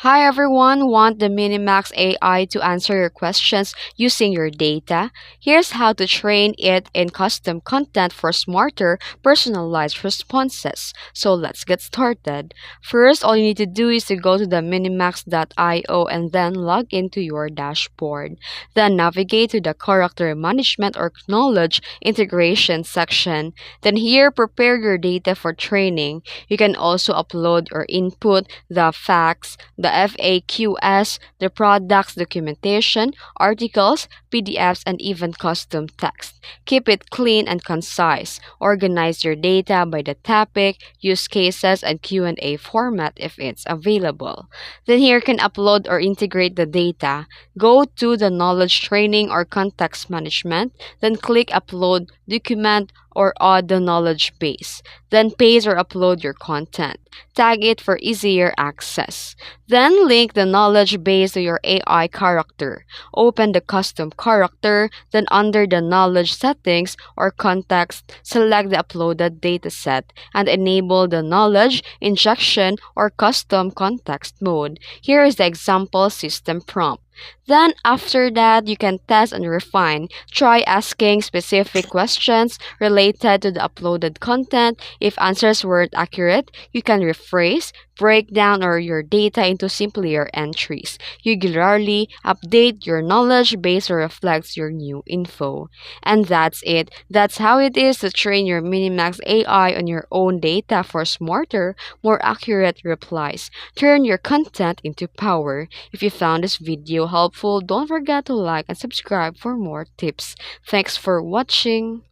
Hi everyone, want the MiniMax AI to answer your questions using your data? Here's how to train it in custom content for smarter, personalized responses. So let's get started. First, all you need to do is to go to the minimax.io and then log into your dashboard. Then navigate to the character management or knowledge integration section. Then here, prepare your data for training. You can also upload or input the facts, the FAQs, the products documentation, articles, PDFs, and even custom text. Keep it clean and concise. Organize your data by the topic, use cases, and Q&A format if it's available. Then here you can upload or integrate the data. Go to the knowledge training or context management, then click upload document or add the knowledge base. Then paste or upload your content. Tag it for easier access. Then link the knowledge base to your AI character. Open the custom character, then under the knowledge settings or context, select the uploaded dataset and enable the knowledge injection or custom context mode. Here is the example system prompt. Then after that, you can test and refine. Try asking specific questions related to the uploaded content. If answers weren't accurate, you can rephrase, break down or your data into simpler entries. Regularly update your knowledge base to reflect your new info. And that's it. That's how it is to train your MiniMax AI on your own data for smarter, more accurate replies. Turn your content into power. If you found this video helpful, don't forget to like and subscribe for more tips. Thanks for watching.